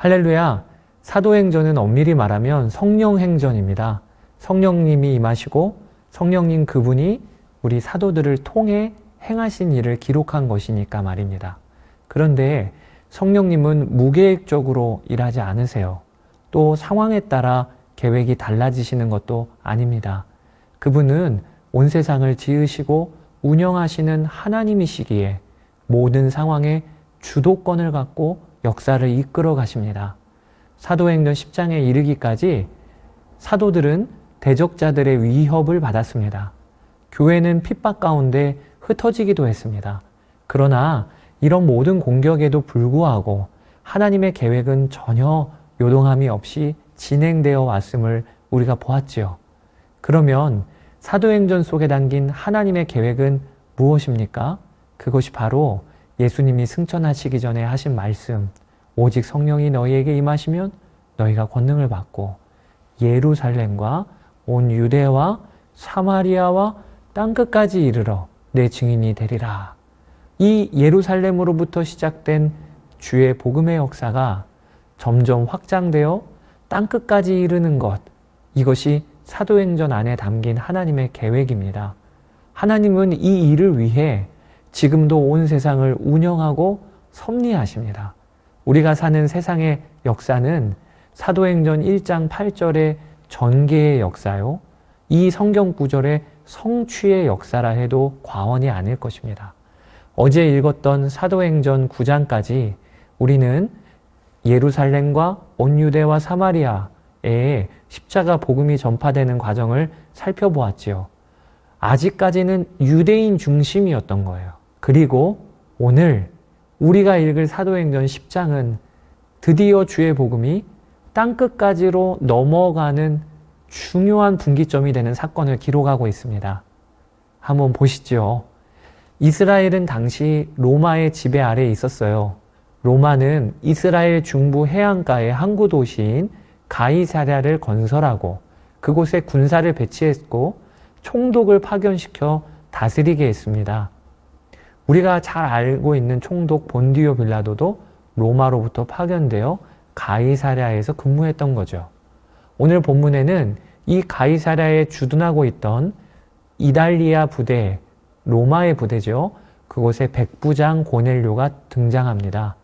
할렐루야! 사도행전은 엄밀히 말하면 성령행전입니다. 성령님이 임하시고 성령님 그분이 우리 사도들을 통해 행하신 일을 기록한 것이니까 말입니다. 그런데 성령님은 무계획적으로 일하지 않으세요. 또 상황에 따라 계획이 달라지시는 것도 아닙니다. 그분은 온 세상을 지으시고 운영하시는 하나님이시기에 모든 상황에 주도권을 갖고 역사를 이끌어 가십니다. 사도행전 10장에 이르기까지 사도들은 대적자들의 위협을 받았습니다. 교회는 핍박 가운데 흩어지기도 했습니다. 그러나 이런 모든 공격에도 불구하고 하나님의 계획은 전혀 요동함이 없이 진행되어 왔음을 우리가 보았지요. 그러면 사도행전 속에 담긴 하나님의 계획은 무엇입니까? 그것이 바로 예수님이 승천하시기 전에 하신 말씀, 오직 성령이 너희에게 임하시면 너희가 권능을 받고 예루살렘과 온 유대와 사마리아와 땅끝까지 이르러 내 증인이 되리라. 이 예루살렘으로부터 시작된 주의 복음의 역사가 점점 확장되어 땅끝까지 이르는 것, 이것이 사도행전 안에 담긴 하나님의 계획입니다. 하나님은 이 일을 위해 지금도 온 세상을 운영하고 섭리하십니다. 우리가 사는 세상의 역사는 사도행전 1장 8절의 전개의 역사요, 이 성경 구절의 성취의 역사라 해도 과언이 아닐 것입니다. 어제 읽었던 사도행전 9장까지 우리는 예루살렘과 온 유대와 사마리아에 십자가 복음이 전파되는 과정을 살펴보았지요. 아직까지는 유대인 중심이었던 거예요. 그리고 오늘 우리가 읽을 사도행전 10장은 드디어 주의 복음이 땅끝까지로 넘어가는 중요한 분기점이 되는 사건을 기록하고 있습니다. 한번 보시죠. 이스라엘은 당시 로마의 지배 아래에 있었어요. 로마는 이스라엘 중부 해안가의 항구 도시인 가이사랴를 건설하고 그곳에 군사를 배치했고 총독을 파견시켜 다스리게 했습니다. 우리가 잘 알고 있는 총독 본디오 빌라도도 로마로부터 파견되어 가이사랴에서 근무했던 거죠. 오늘 본문에는 이 가이사랴에 주둔하고 있던 이달리아 부대, 로마의 부대죠. 그곳에 백부장 고넬료가 등장합니다.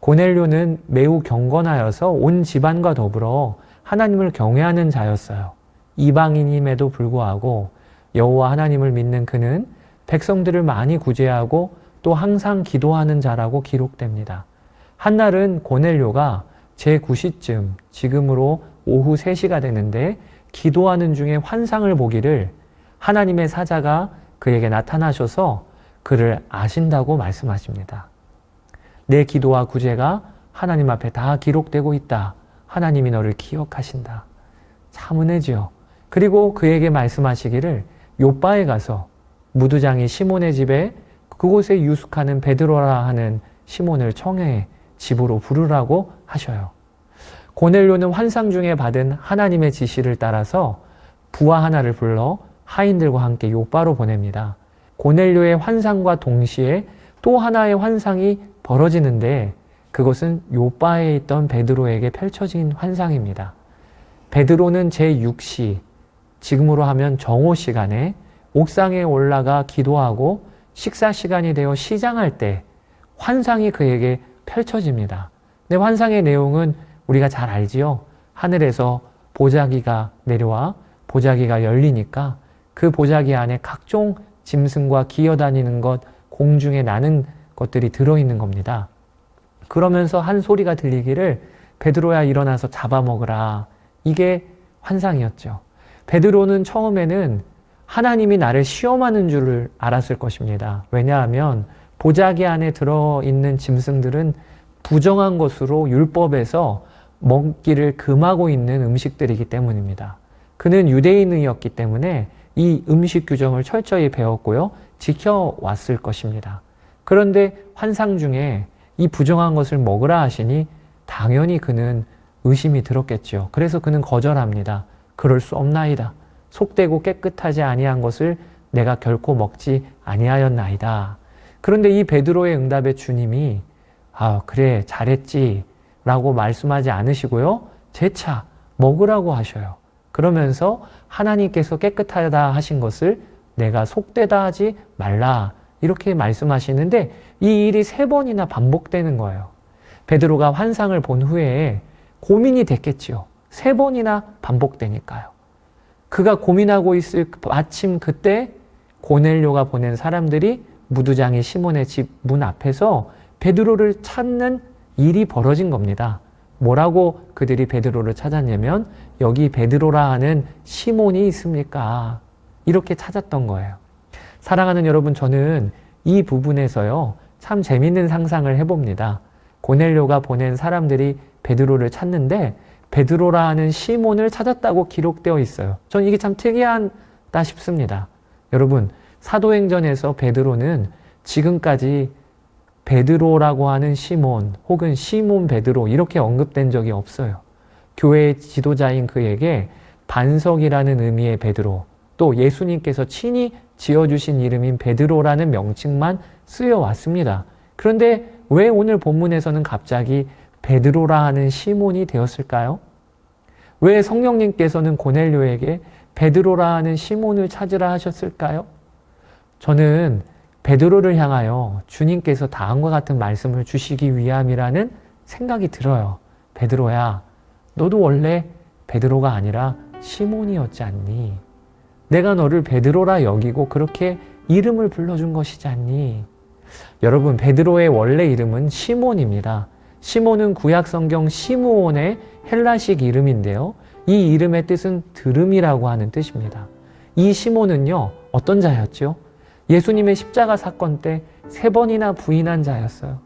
고넬료는 매우 경건하여서 온 집안과 더불어 하나님을 경외하는 자였어요. 이방인임에도 불구하고 여호와 하나님을 믿는 그는 백성들을 많이 구제하고 또 항상 기도하는 자라고 기록됩니다. 한날은 고넬료가 제9시쯤, 지금으로 오후 3시가 되는데 기도하는 중에 환상을 보기를 하나님의 사자가 그에게 나타나셔서 그를 아신다고 말씀하십니다. 내 기도와 구제가 하나님 앞에 다 기록되고 있다. 하나님이 너를 기억하신다. 참 은혜지요. 그리고 그에게 말씀하시기를 요바에 가서 무두장이 시몬의 집에 그곳에 유숙하는 베드로라 하는 시몬을 청해 집으로 부르라고 하셔요. 고넬료는 환상 중에 받은 하나님의 지시를 따라서 부하 하나를 불러 하인들과 함께 요바로 보냅니다. 고넬료의 환상과 동시에 또 하나의 환상이 벌어지는데 그것은 요바에 있던 베드로에게 펼쳐진 환상입니다. 베드로는 제6시, 지금으로 하면 정오 시간에 옥상에 올라가 기도하고 식사 시간이 되어 시장할 때 환상이 그에게 펼쳐집니다. 근데 환상의 내용은 우리가 잘 알지요. 하늘에서 보자기가 내려와 보자기가 열리니까 그 보자기 안에 각종 짐승과 기어다니는 것, 공중에 나는 것들이 들어있는 겁니다. 그러면서 한 소리가 들리기를 베드로야 일어나서 잡아먹으라. 이게 환상이었죠. 베드로는 처음에는 하나님이 나를 시험하는 줄을 알았을 것입니다. 왜냐하면 보자기 안에 들어있는 짐승들은 부정한 것으로 율법에서 먹기를 금하고 있는 음식들이기 때문입니다. 그는 유대인이었기 때문에 이 음식 규정을 철저히 배웠고요. 지켜왔을 것입니다. 그런데 환상 중에 이 부정한 것을 먹으라 하시니 당연히 그는 의심이 들었겠죠. 그래서 그는 거절합니다. 그럴 수 없나이다. 속되고 깨끗하지 아니한 것을 내가 결코 먹지 아니하였나이다. 그런데 이 베드로의 응답에 주님이 그래 잘했지 라고 말씀하지 않으시고요. 재차 먹으라고 하셔요. 그러면서 하나님께서 깨끗하다 하신 것을 내가 속되다 하지 말라 이렇게 말씀하시는데 이 일이 3번이나 반복되는 거예요. 베드로가 환상을 본 후에 고민이 됐겠지요. 3번이나 반복되니까요. 그가 고민하고 있을 마침 그때 고넬료가 보낸 사람들이 무두장이 시몬의 집 문 앞에서 베드로를 찾는 일이 벌어진 겁니다. 뭐라고 그들이 베드로를 찾았냐면 여기 베드로라 하는 시몬이 있습니까? 이렇게 찾았던 거예요. 사랑하는 여러분, 저는 이 부분에서요 참 재밌는 상상을 해봅니다. 고넬료가 보낸 사람들이 베드로를 찾는데 베드로라 하는 시몬을 찾았다고 기록되어 있어요. 전 이게 참 특이하다 싶습니다. 여러분, 사도행전에서 베드로는 지금까지 베드로라고 하는 시몬 혹은 시몬 베드로 이렇게 언급된 적이 없어요. 교회의 지도자인 그에게 반석이라는 의미의 베드로, 또 예수님께서 친히 지어주신 이름인 베드로라는 명칭만 쓰여왔습니다. 그런데 왜 오늘 본문에서는 갑자기 베드로라 하는 시몬이 되었을까요? 왜 성령님께서는 고넬료에게 베드로라 하는 시몬을 찾으라 하셨을까요? 저는 베드로를 향하여 주님께서 다음과 같은 말씀을 주시기 위함이라는 생각이 들어요. 베드로야, 너도 원래 베드로가 아니라 시몬이었지 않니? 내가 너를 베드로라 여기고 그렇게 이름을 불러준 것이지 않니? 여러분, 베드로의 원래 이름은 시몬입니다. 시몬은 구약성경 시므온의 헬라식 이름인데요. 이 이름의 뜻은 들음이라고 하는 뜻입니다. 이 시몬은요, 어떤 자였죠? 예수님의 십자가 사건 때 3번이나 부인한 자였어요.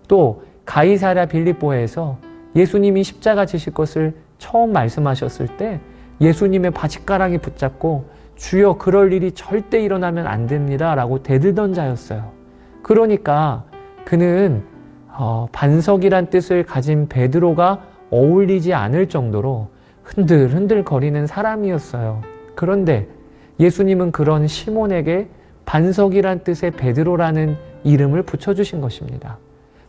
또 가이사랴 빌립보에서 예수님이 십자가 지실 것을 처음 말씀하셨을 때 예수님의 바짓가랑이 붙잡고 주여 그럴 일이 절대 일어나면 안 됩니다 라고 대들던 자였어요. 그러니까 그는 반석이란 뜻을 가진 베드로가 어울리지 않을 정도로 흔들흔들 거리는 사람이었어요. 그런데 예수님은 그런 시몬에게 반석이란 뜻의 베드로라는 이름을 붙여주신 것입니다.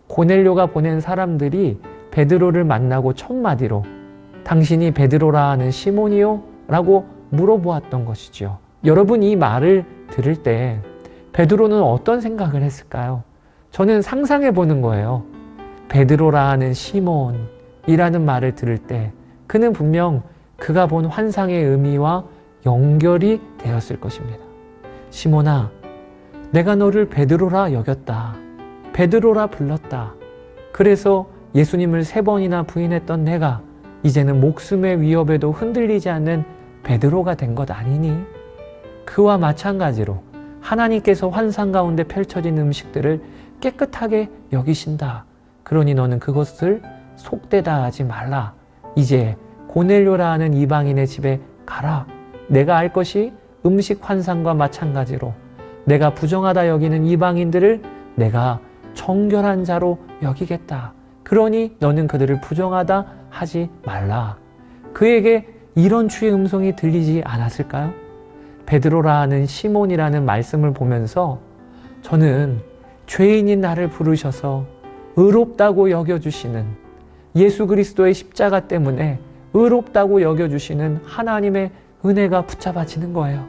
고넬료가 보낸 사람들이 베드로를 만나고 첫 마디로 당신이 베드로라 하는 시몬이요? 라고 물어보았던 것이죠. 여러분, 이 말을 들을 때 베드로는 어떤 생각을 했을까요? 저는 상상해 보는 거예요. 베드로라 하는 시몬이라는 말을 들을 때 그는 분명 그가 본 환상의 의미와 연결이 되었을 것입니다. 시몬아, 내가 너를 베드로라 여겼다. 베드로라 불렀다. 그래서 예수님을 3번이나 부인했던 내가 이제는 목숨의 위협에도 흔들리지 않는 베드로가 된 것 아니니? 그와 마찬가지로 하나님께서 환상 가운데 펼쳐진 음식들을 깨끗하게 여기신다. 그러니 너는 그것을 속되다 하지 말라. 이제 고넬료라 하는 이방인의 집에 가라. 내가 알 것이 음식 환상과 마찬가지로 내가 부정하다 여기는 이방인들을 내가 정결한 자로 여기겠다. 그러니 너는 그들을 부정하다 하지 말라. 그에게 이런 주의 음성이 들리지 않았을까요? 베드로라 하는 시몬이라는 말씀을 보면서 저는 죄인인 나를 부르셔서 의롭다고 여겨주시는 예수 그리스도의 십자가 때문에 의롭다고 여겨주시는 하나님의 은혜가 붙잡아지는 거예요.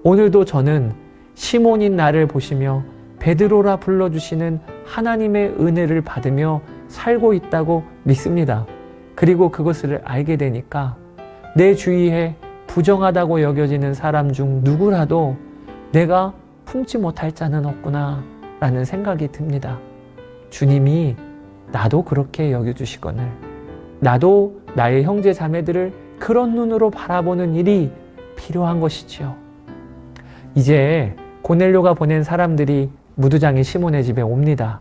오늘도 저는 시몬인 나를 보시며 베드로라 불러주시는 하나님의 은혜를 받으며 살고 있다고 믿습니다. 그리고 그것을 알게 되니까 내 주위에 부정하다고 여겨지는 사람 중 누구라도 내가 품지 못할 자는 없구나 라는 생각이 듭니다. 주님이 나도 그렇게 여겨주시거늘 나도 나의 형제 자매들을 그런 눈으로 바라보는 일이 필요한 것이지요. 이제 고넬료가 보낸 사람들이 무두장의 시몬의 집에 옵니다.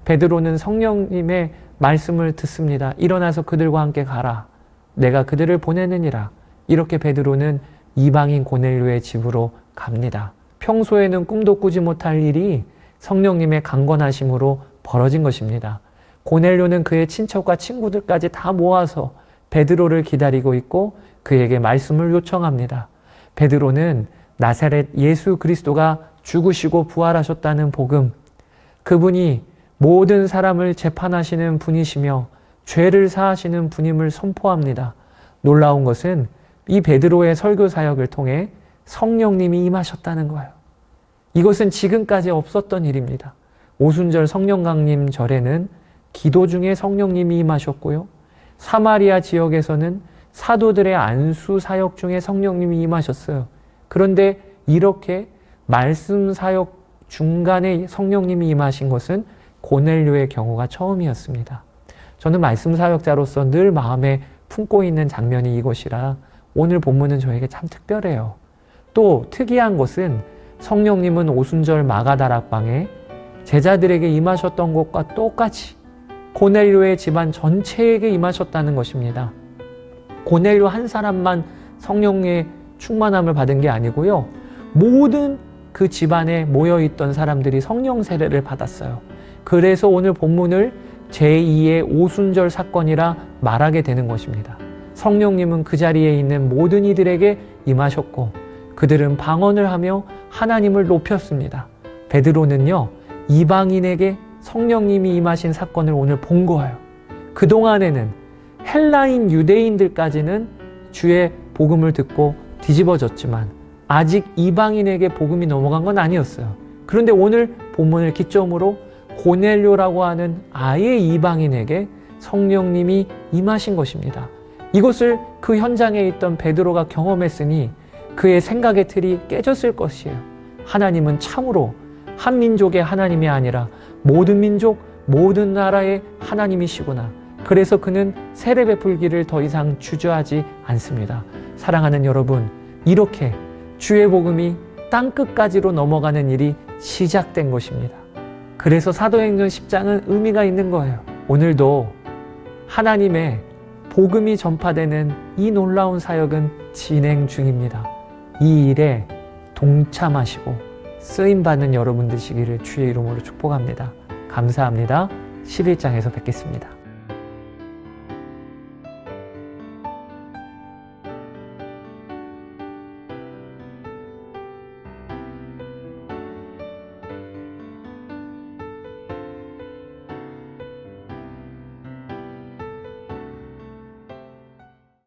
베드로는 성령님의 말씀을 듣습니다. 일어나서 그들과 함께 가라. 내가 그들을 보내느니라. 이렇게 베드로는 이방인 고넬료의 집으로 갑니다. 평소에는 꿈도 꾸지 못할 일이 성령님의 강권하심으로 벌어진 것입니다. 고넬료는 그의 친척과 친구들까지 다 모아서 베드로를 기다리고 있고 그에게 말씀을 요청합니다. 베드로는 나사렛 예수 그리스도가 죽으시고 부활하셨다는 복음, 그분이 모든 사람을 재판하시는 분이시며 죄를 사하시는 분임을 선포합니다. 놀라운 것은 이 베드로의 설교 사역을 통해 성령님이 임하셨다는 거예요. 이것은 지금까지 없었던 일입니다. 오순절 성령 강림 절에는 기도 중에 성령님이 임하셨고요. 사마리아 지역에서는 사도들의 안수 사역 중에 성령님이 임하셨어요. 그런데 이렇게 말씀 사역 중간에 성령님이 임하신 것은 고넬료의 경우가 처음이었습니다. 저는 말씀 사역자로서 늘 마음에 품고 있는 장면이 이것이라 오늘 본문은 저에게 참 특별해요. 또 특이한 것은 성령님은 오순절 마가다락방에 제자들에게 임하셨던 것과 똑같이 고넬료의 집안 전체에게 임하셨다는 것입니다. 고넬료 한 사람만 성령의 충만함을 받은 게 아니고요. 모든 그 집안에 모여있던 사람들이 성령 세례를 받았어요. 그래서 오늘 본문을 제2의 오순절 사건이라 말하게 되는 것입니다. 성령님은 그 자리에 있는 모든 이들에게 임하셨고 그들은 방언을 하며 하나님을 높였습니다. 베드로는요, 이방인에게 성령님이 임하신 사건을 오늘 본 거예요. 그동안에는 헬라인 유대인들까지는 주의 복음을 듣고 뒤집어졌지만 아직 이방인에게 복음이 넘어간 건 아니었어요. 그런데 오늘 본문을 기점으로 고넬료라고 하는 아예 이방인에게 성령님이 임하신 것입니다. 이것을 그 현장에 있던 베드로가 경험했으니 그의 생각의 틀이 깨졌을 것이에요. 하나님은 참으로 한 민족의 하나님이 아니라 모든 민족, 모든 나라의 하나님이시구나. 그래서 그는 세례 베풀기를 더 이상 주저하지 않습니다. 사랑하는 여러분, 이렇게 주의 복음이 땅끝까지로 넘어가는 일이 시작된 것입니다. 그래서 사도행전 10장은 의미가 있는 거예요. 오늘도 하나님의 복음이 전파되는 이 놀라운 사역은 진행 중입니다. 이 일에 동참하시고 쓰임받는 여러분 되시기를 주의 이름으로 축복합니다. 감사합니다. 11장에서 뵙겠습니다.